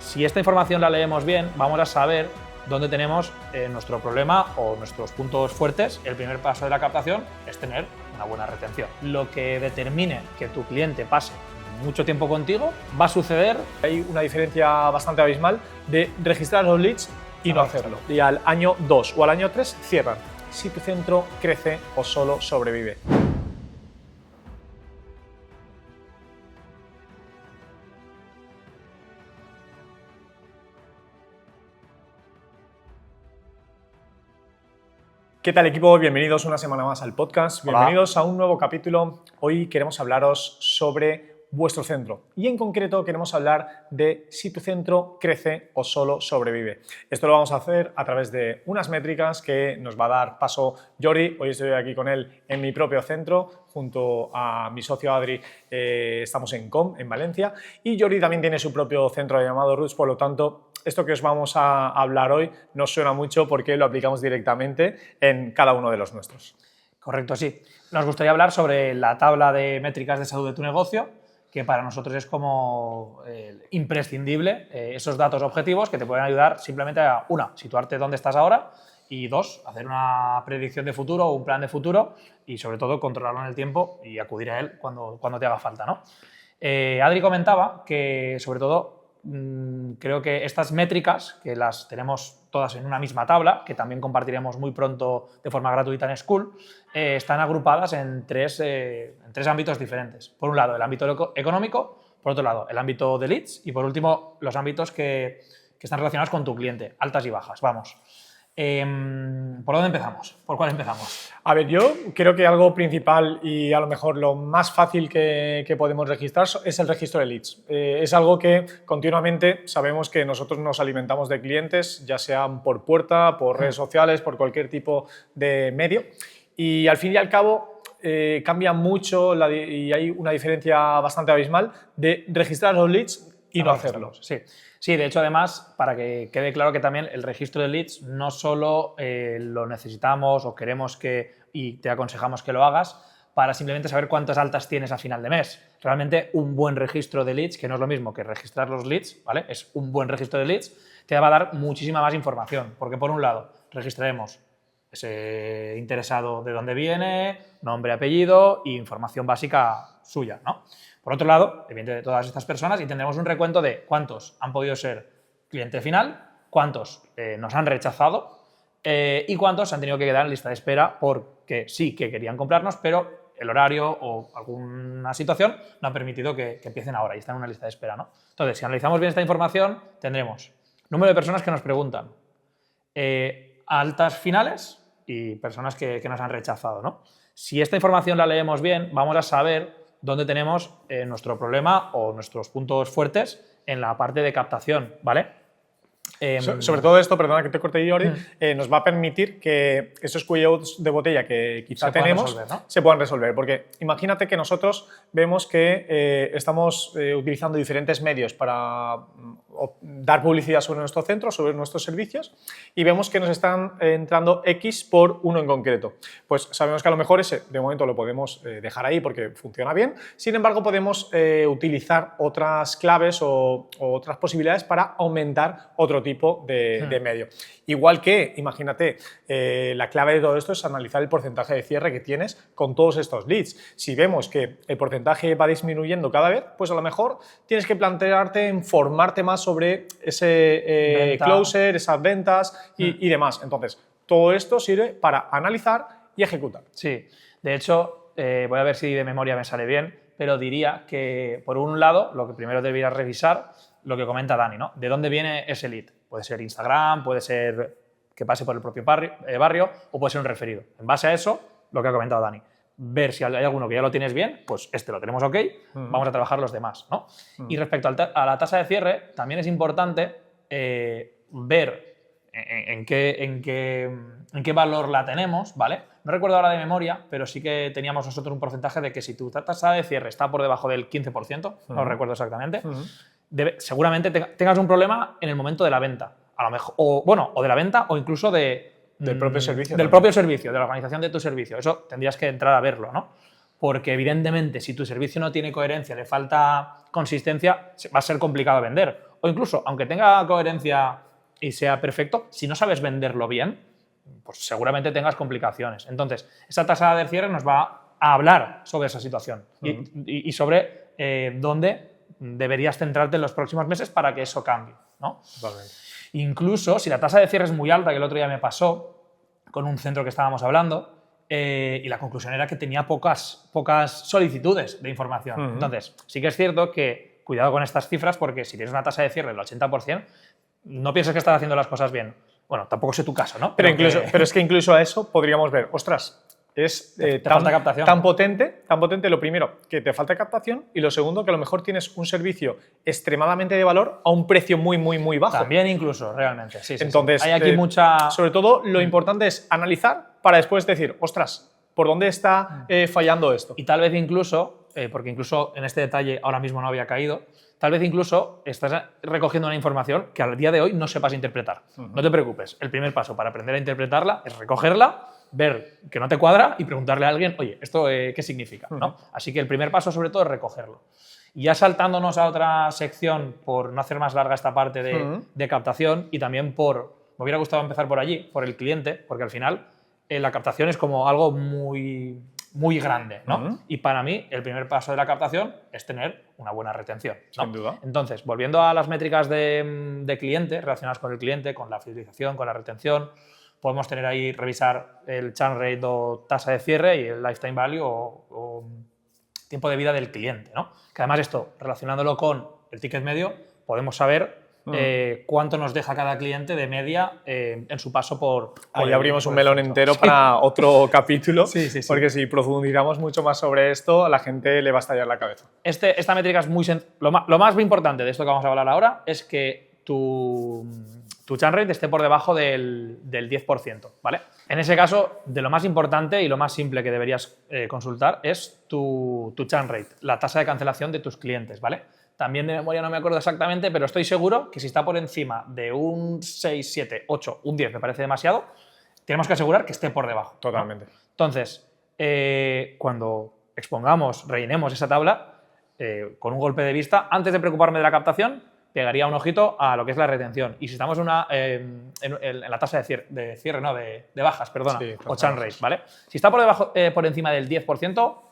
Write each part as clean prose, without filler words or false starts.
Si esta información la leemos bien, vamos a saber dónde tenemos nuestro problema o nuestros puntos fuertes. El primer paso de la captación es tener una buena retención. Lo que determine que tu cliente pase mucho tiempo contigo va a suceder. Hay una diferencia bastante abismal de registrar los leads y no hacerlo. Y al año 2 o al año 3 cierran. Si tu centro crece o solo sobrevive. ¿Qué tal, equipo? Bienvenidos una semana más al podcast. Hola. Bienvenidos a un nuevo capítulo. Hoy queremos hablaros sobre vuestro centro y en concreto queremos hablar de si tu centro crece o solo sobrevive. Esto lo vamos a hacer a través de unas métricas que nos va a dar paso Jordi. Hoy estoy aquí con él en mi propio centro junto a mi socio Adri. Estamos en COM, en Valencia, y Jordi también tiene su propio centro llamado Roots. Por lo tanto, esto que os vamos a hablar hoy no suena mucho porque lo aplicamos directamente en cada uno de los nuestros. Correcto, sí. Nos gustaría hablar sobre la tabla de métricas de salud de tu negocio, que para nosotros es como imprescindible, esos datos objetivos que te pueden ayudar simplemente a, una, situarte dónde estás ahora, y dos, hacer una predicción de futuro o un plan de futuro y sobre todo controlarlo en el tiempo y acudir a él cuando te haga falta, ¿no? Adri comentaba que sobre todo creo que estas métricas, que las tenemos todas en una misma tabla, que también compartiremos muy pronto de forma gratuita en School, están agrupadas en tres ámbitos diferentes. Por un lado, el ámbito económico, por otro lado, el ámbito de leads y por último, los ámbitos que están relacionados con tu cliente, altas y bajas. Vamos. ¿Por dónde empezamos? ¿Por cuál empezamos? A ver, yo creo que algo principal y a lo mejor lo más fácil que podemos registrar es el registro de leads. Es algo que continuamente sabemos que nosotros nos alimentamos de clientes, ya sean por puerta, por redes sociales, por cualquier tipo de medio, y al fin y al cabo cambia mucho y hay una diferencia bastante abismal de registrar los leads y no hacerlo. Sí, de hecho, además, para que quede claro que también el registro de leads no solo lo necesitamos o queremos y te aconsejamos que lo hagas para simplemente saber cuántas altas tienes a final de mes. Realmente un buen registro de leads, que no es lo mismo que registrar los leads, ¿vale? Es un buen registro de leads, te va a dar muchísima más información, porque por un lado registraremos ese interesado de dónde viene, nombre, apellido e información básica suya, ¿no? Por otro lado, evidentemente, todas estas personas y tendremos un recuento de cuántos han podido ser cliente final, cuántos nos han rechazado y cuántos han tenido que quedar en lista de espera porque sí que querían comprarnos, pero el horario o alguna situación no ha permitido que empiecen ahora y están en una lista de espera, ¿no? Entonces, si analizamos bien esta información, tendremos número de personas que nos preguntan, altas finales y personas que nos han rechazado, ¿no? Si esta información la leemos bien, vamos a saber dónde tenemos nuestro problema o nuestros puntos fuertes en la parte de captación, ¿vale? Sobre todo esto, perdona que te corte, Jordi, nos va a permitir que esos cuellos de botella que quizá tenemos se puedan resolver. Porque imagínate que nosotros vemos que estamos utilizando diferentes medios para dar publicidad sobre nuestro centro, sobre nuestros servicios, y vemos que nos están entrando X por uno en concreto. Pues sabemos que a lo mejor ese de momento lo podemos dejar ahí porque funciona bien. Sin embargo, podemos utilizar otras claves o otras posibilidades para aumentar otro tipo de medio. Igual que, imagínate, la clave de todo esto es analizar el porcentaje de cierre que tienes con todos estos leads. Si vemos que el porcentaje va disminuyendo cada vez, pues a lo mejor tienes que plantearte en formarte más sobre ese closer, esas ventas y demás. Entonces, todo esto sirve para analizar y ejecutar. Sí, de hecho, voy a ver si de memoria me sale bien, pero diría que, por un lado, lo que primero deberías revisar, lo que comenta Dani, ¿no? ¿De dónde viene ese lead? Puede ser Instagram, puede ser que pase por el propio barrio o puede ser un referido. En base a eso, lo que ha comentado Dani, ver si hay alguno que ya lo tienes bien, pues este lo tenemos ok, vamos a trabajar los demás, ¿no? Y respecto a la tasa de cierre, también es importante ver en qué valor la tenemos, ¿vale? No recuerdo ahora de memoria, pero sí que teníamos nosotros un porcentaje de que si tu tasa de cierre está por debajo del 15%, no lo recuerdo exactamente, seguramente tengas un problema en el momento de la venta, a lo mejor, o de la venta o incluso del propio servicio. Del propio servicio, de la organización de tu servicio. Eso tendrías que entrar a verlo, ¿no? Porque evidentemente si tu servicio no tiene coherencia, le falta consistencia, va a ser complicado vender. o incluso, aunque tenga coherencia y sea perfecto, si no sabes venderlo bien, pues seguramente tengas complicaciones. Entonces, esa tasa de cierre nos va a hablar sobre esa situación y sobre dónde deberías centrarte en los próximos meses para que eso cambie, ¿no? Totalmente. Incluso si la tasa de cierre es muy alta, que el otro día me pasó con un centro que estábamos hablando, y la conclusión era que tenía pocas solicitudes de información. Entonces, sí que es cierto que cuidado con estas cifras, porque si tienes una tasa de cierre del 80%, no pienses que estás haciendo las cosas bien. Bueno, tampoco sé tu caso, ¿no? Pero es que incluso a eso podríamos ver, ostras, es tan potente, lo primero, que te falta captación, y lo segundo, que a lo mejor tienes un servicio extremadamente de valor a un precio muy, muy, muy bajo. También incluso, realmente, sí. Entonces, hay aquí mucha... Sobre todo, lo importante es analizar para después decir, ostras, ¿por dónde está fallando esto? Y tal vez incluso, porque incluso en este detalle ahora mismo no había caído, tal vez incluso estás recogiendo una información que al día de hoy no sepas interpretar. No te preocupes, el primer paso para aprender a interpretarla es recogerla, ver que no te cuadra y preguntarle a alguien, oye, ¿esto qué significa? ¿No? Así que el primer paso sobre todo es recogerlo. Y ya saltándonos a otra sección, por no hacer más larga esta parte de captación, y también me hubiera gustado empezar por allí, por el cliente, porque al final la captación es como algo muy, muy grande, ¿no? Y para mí el primer paso de la captación es tener una buena retención, ¿no? Sin duda. Entonces, volviendo a las métricas de cliente, relacionadas con el cliente, con la fidelización, con la retención, podemos tener ahí, revisar el churn rate o tasa de cierre y el lifetime value o tiempo de vida del cliente, ¿no? Que además esto, relacionándolo con el ticket medio, podemos saber cuánto nos deja cada cliente de media en su paso por ahí abrimos un melón entero para otro capítulo, sí. Porque si profundizamos mucho más sobre esto, a la gente le va a estallar la cabeza. Esta métrica es muy lo más importante de esto que vamos a hablar ahora es que tu churn rate esté por debajo del 10%, ¿vale? En ese caso, de lo más importante y lo más simple que deberías consultar es tu churn rate, la tasa de cancelación de tus clientes, ¿vale? También de memoria no me acuerdo exactamente, pero estoy seguro que si está por encima de un 6, 7, 8, un 10 me parece demasiado, tenemos que asegurar que esté por debajo, ¿no? Totalmente. Entonces, cuando rellenemos esa tabla, con un golpe de vista, antes de preocuparme de la captación, pegaría un ojito a lo que es la retención. Y si estamos en la tasa de cierre, no, de bajas, perdona, sí, o churn rate, ¿vale? Si está por encima del 10%,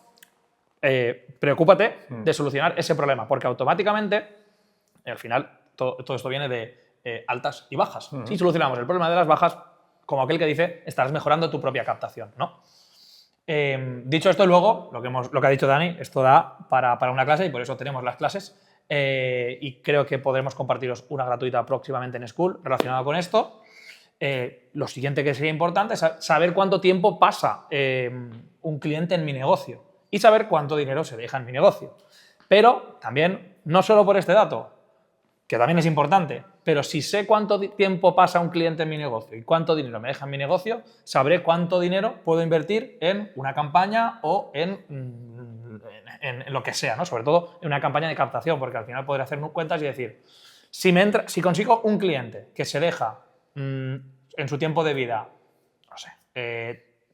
preocúpate de solucionar ese problema, porque automáticamente, al final, todo esto viene de altas y bajas. Si solucionamos el problema de las bajas, como aquel que dice, estarás mejorando tu propia captación, ¿no? Dicho esto, luego, lo que ha dicho Dani, esto da para una clase y por eso tenemos las clases. Y creo que podremos compartiros una gratuita próximamente en School relacionada con esto. Lo siguiente que sería importante es saber cuánto tiempo pasa un cliente en mi negocio y saber cuánto dinero se deja en mi negocio. Pero también, no solo por este dato, que también es importante, pero si sé cuánto tiempo pasa un cliente en mi negocio y cuánto dinero me deja en mi negocio, sabré cuánto dinero puedo invertir en una campaña o en lo que sea, ¿no? Sobre todo en una campaña de captación, porque al final podré hacer cuentas y decir, si consigo un cliente que se deja en su tiempo de vida, no sé,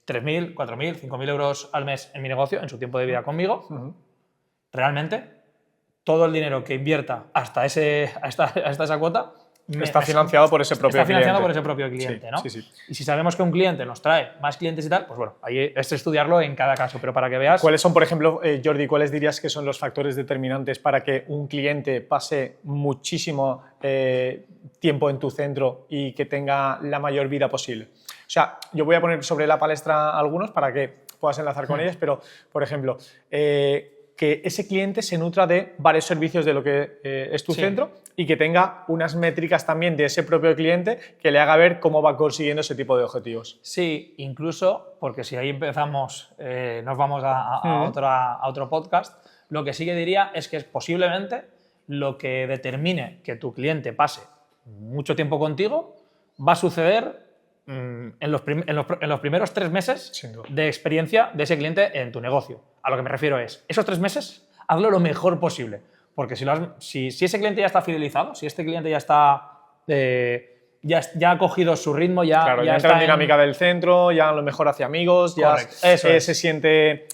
3.000, 4.000, 5.000 euros al mes en mi negocio, en su tiempo de vida conmigo, realmente todo el dinero que invierta hasta esa cuota está financiado por ese propio cliente. Está financiado por ese propio cliente, ¿no? Sí. Y si sabemos que un cliente nos trae más clientes y tal, pues bueno, ahí es estudiarlo en cada caso, pero para que veas... ¿Cuáles son, por ejemplo, Jordi, cuáles dirías que son los factores determinantes para que un cliente pase muchísimo tiempo en tu centro y que tenga la mayor vida posible? O sea, yo voy a poner sobre la palestra algunos para que puedas enlazar con ellos, pero, por ejemplo, que ese cliente se nutra de varios servicios de lo que es tu centro y que tenga unas métricas también de ese propio cliente que le haga ver cómo va consiguiendo ese tipo de objetivos. Sí, incluso, porque si ahí empezamos, nos vamos a otro podcast, lo que sí que diría es que posiblemente lo que determine que tu cliente pase mucho tiempo contigo va a suceder en los primeros 3 meses de experiencia de ese cliente en tu negocio. A lo que me refiero es, esos 3 meses, hazlo lo mejor posible. Porque si ese cliente ya está fidelizado, si este cliente ya está ya ha cogido su ritmo, ya entra en dinámica del centro, ya a lo mejor hace amigos, ya se siente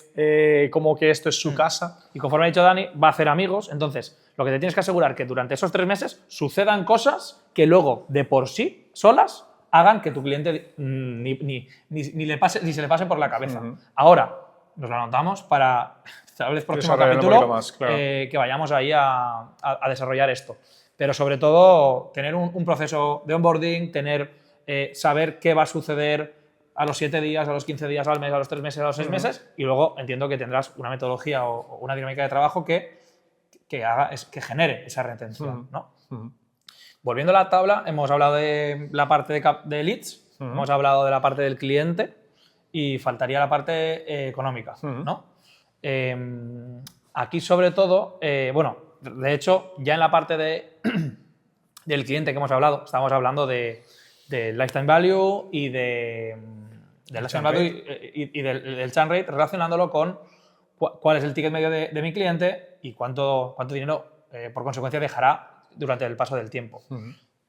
como que esto es su casa. Y conforme ha dicho Dani, va a hacer amigos. Entonces, lo que te tienes que asegurar que durante esos 3 meses sucedan cosas que luego, de por sí, solas, hagan que tu cliente ni se le pase por la cabeza. Ahora, nos lo anotamos para el próximo capítulo más, claro. Que vayamos ahí a desarrollar esto. Pero sobre todo, tener un proceso de onboarding, saber qué va a suceder a los 7 días, a los 15 días, al mes, a los 3 meses, a los 6 meses, y luego entiendo que tendrás una metodología o una dinámica de trabajo que genere esa retención, ¿no? Volviendo a la tabla, hemos hablado de la parte de leads, hemos hablado de la parte del cliente y faltaría la parte económica, ¿no? Aquí, sobre todo, bueno, de hecho, ya en la parte del cliente que hemos hablado, estábamos hablando de lifetime value y del churn rate, relacionándolo con cuál es el ticket medio de mi cliente y cuánto dinero, por consecuencia, dejará durante el paso del tiempo.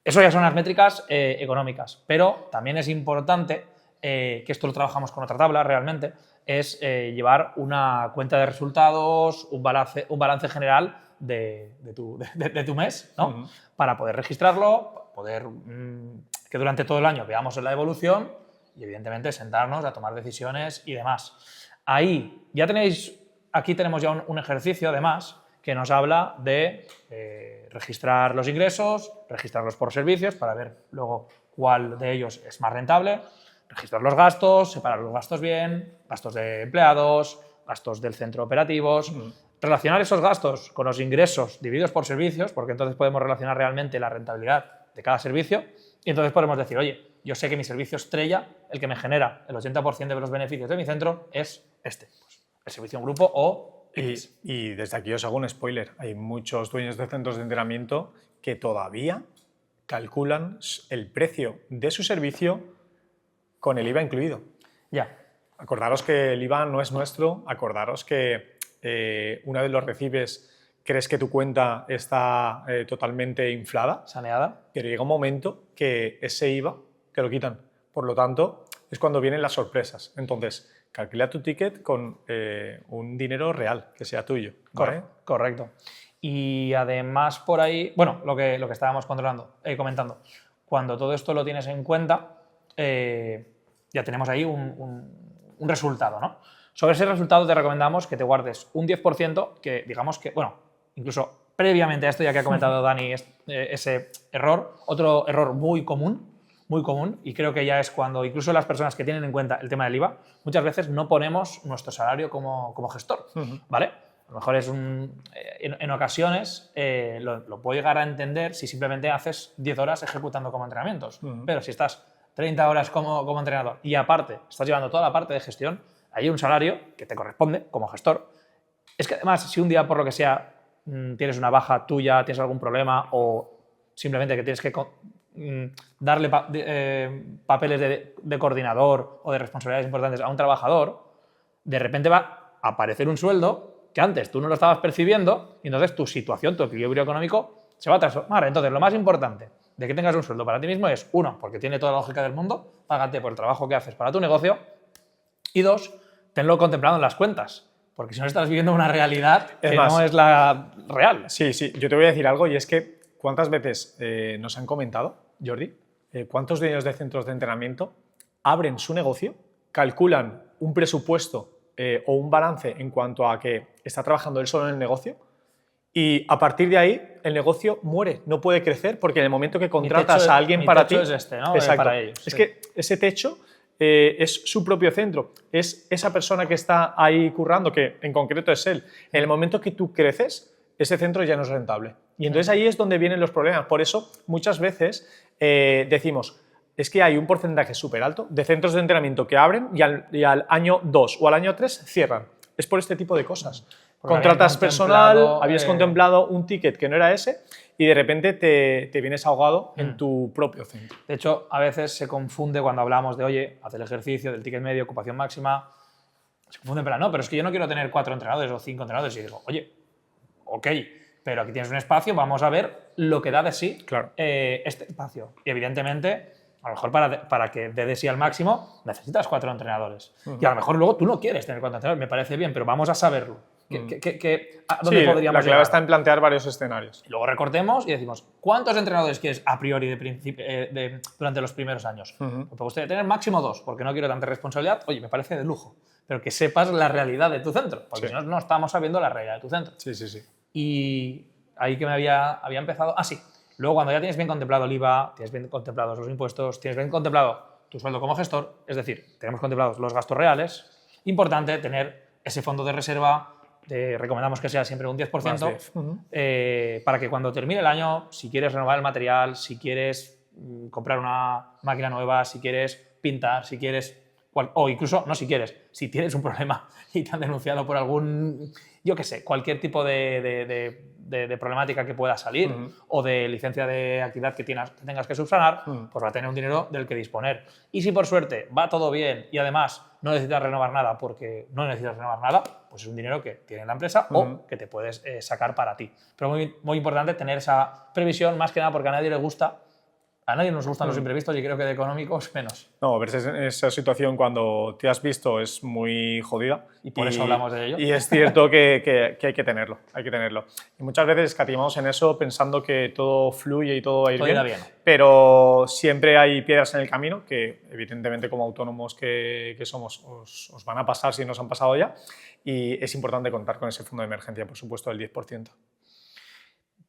Eso ya son las métricas económicas, pero también es importante, que esto lo trabajamos con otra tabla realmente, es llevar una cuenta de resultados, un balance general de tu mes, ¿no? Para poder registrarlo, que durante todo el año veamos la evolución y, evidentemente, sentarnos a tomar decisiones y demás. Ahí ya aquí tenemos ya un ejercicio, además, que nos habla de registrar los ingresos, registrarlos por servicios para ver luego cuál de ellos es más rentable, registrar los gastos, separar los gastos bien, gastos de empleados, gastos del centro operativos, relacionar esos gastos con los ingresos divididos por servicios, porque entonces podemos relacionar realmente la rentabilidad de cada servicio y entonces podemos decir, oye, yo sé que mi servicio estrella, el que me genera el 80% de los beneficios de mi centro, es este, pues, el servicio en grupo o X. Y desde aquí os hago un spoiler. Hay muchos dueños de centros de entrenamiento que todavía calculan el precio de su servicio con el IVA incluido. Ya. Acordaros que el IVA no es nuestro, acordaros que una vez lo recibes crees que tu cuenta está totalmente inflada, saneada, pero llega un momento que ese IVA te lo quitan. Por lo tanto, es cuando vienen las sorpresas. Entonces, calcula tu ticket con un dinero real, que sea tuyo, ¿vale? Correcto. Y además por ahí, bueno, lo que estábamos comentando, cuando todo esto lo tienes en cuenta, ya tenemos ahí un resultado, ¿no? Sobre ese resultado te recomendamos que te guardes un 10%, que digamos que, bueno, incluso previamente a esto, ya que ha comentado Dani ese error, otro error muy común, y creo que ya es cuando incluso las personas que tienen en cuenta el tema del IVA, muchas veces no ponemos nuestro salario como gestor, ¿vale? A lo mejor en ocasiones lo puedo llegar a entender si simplemente haces 10 horas ejecutando como entrenamientos, pero si estás 30 horas como entrenador y aparte estás llevando toda la parte de gestión, hay un salario que te corresponde como gestor. Es que además, si un día por lo que sea tienes una baja tuya, tienes algún problema o simplemente que tienes que darle papeles de coordinador o de responsabilidades importantes a un trabajador, de repente va a aparecer un sueldo que antes tú no lo estabas percibiendo y entonces tu situación, tu equilibrio económico se va a transformar. Entonces, lo más importante de que tengas un sueldo para ti mismo es, uno, porque tiene toda la lógica del mundo, págate por el trabajo que haces para tu negocio, y dos, tenlo contemplado en las cuentas, porque si no estás viviendo una realidad que no es la real. Sí, yo te voy a decir algo y es que ¿cuántas veces nos han comentado, Jordi, cuántos dueños de centros de entrenamiento abren su negocio, calculan un presupuesto o un balance en cuanto a que está trabajando él solo en el negocio y a partir de ahí el negocio muere, no puede crecer porque en el momento que contratas a alguien para ti… es este, ¿no? Exacto. Para ellos. Es que ese techo es su propio centro, es esa persona que está ahí currando, que en concreto es él. En el momento que tú creces, ese centro ya no es rentable. Y entonces ahí es donde vienen los problemas. Por eso muchas veces decimos, es que hay un porcentaje súper alto de centros de entrenamiento que abren y al año 2 o al año 3 cierran. Es por este tipo de cosas. Contratas personal, habías contemplado un ticket que no era ese y de repente te vienes ahogado en tu propio centro. De hecho, a veces se confunde cuando hablamos de, oye, haz el ejercicio del ticket medio, ocupación máxima. Se confunde, pero no, pero es que yo no quiero tener 4 entrenadores o 5 entrenadores. Y digo, oye, ok, pero aquí tienes un espacio, vamos a ver lo que da de sí este espacio. Y evidentemente, a lo mejor para que dé de sí al máximo, necesitas 4 entrenadores. Y a lo mejor luego tú no quieres tener 4 entrenadores, me parece bien, pero vamos a saberlo. ¿A dónde podríamos llegar? La clave está en plantear varios escenarios. Y luego recortemos y decimos, ¿cuántos entrenadores quieres a priori durante los primeros años? Me gustaría tener máximo 2, porque no quiero tanta responsabilidad. Oye, me parece de lujo, pero que sepas la realidad de tu centro, porque si no, no estamos sabiendo la realidad de tu centro. Sí. Y ahí que me había empezado... sí. Luego, cuando ya tienes bien contemplado el IVA, tienes bien contemplados los impuestos, tienes bien contemplado tu sueldo como gestor, es decir, tenemos contemplados los gastos reales, importante tener ese fondo de reserva, recomendamos que sea siempre un 10%, para que cuando termine el año, si quieres renovar el material, si quieres comprar una máquina nueva, si quieres pintar, si quieres... o incluso, no si quieres, si tienes un problema y te han denunciado por algún, yo qué sé, cualquier tipo de problemática que pueda salir o de licencia de actividad que tengas que subsanar, pues va a tener un dinero del que disponer. Y si por suerte va todo bien y además no necesitas renovar nada porque no necesitas renovar nada, pues es un dinero que tiene la empresa o que te puedes sacar para ti. Pero muy, muy importante tener esa previsión, más que nada porque a nadie le gusta. A nadie nos gustan los imprevistos y creo que de económicos menos. No, pero esa situación cuando te has visto es muy jodida. Y por eso hablamos de ello. Y es cierto que hay que tenerlo, Y muchas veces escatimamos en eso pensando que todo fluye y todo va a ir bien. Pero siempre hay piedras en el camino que evidentemente como autónomos que somos os van a pasar si nos han pasado ya. Y es importante contar con ese fondo de emergencia, por supuesto, del 10%.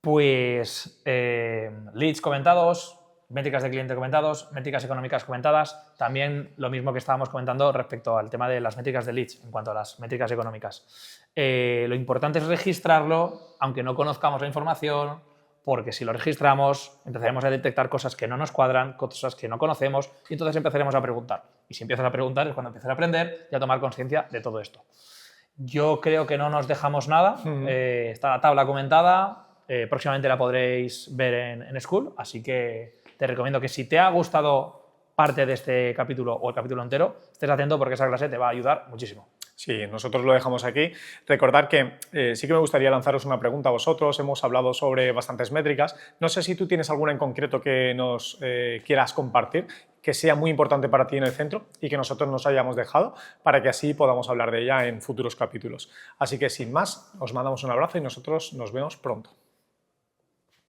Pues leads comentados, métricas de cliente comentados, métricas económicas comentadas, también lo mismo que estábamos comentando respecto al tema de las métricas de leads en cuanto a las métricas económicas. Lo importante es registrarlo, aunque no conozcamos la información, porque si lo registramos empezaremos a detectar cosas que no nos cuadran, cosas que no conocemos y entonces empezaremos a preguntar. Y si empiezas a preguntar es cuando empiezas a aprender y a tomar conciencia de todo esto. Yo creo que no nos dejamos nada, está la tabla comentada, próximamente la podréis ver en School, así que te recomiendo que si te ha gustado parte de este capítulo o el capítulo entero, estés atento porque esa clase te va a ayudar muchísimo. Sí, nosotros lo dejamos aquí. Recordad que sí que me gustaría lanzaros una pregunta a vosotros. Hemos hablado sobre bastantes métricas. No sé si tú tienes alguna en concreto que nos quieras compartir, que sea muy importante para ti en el centro y que nosotros nos hayamos dejado para que así podamos hablar de ella en futuros capítulos. Así que sin más, os mandamos un abrazo y nosotros nos vemos pronto.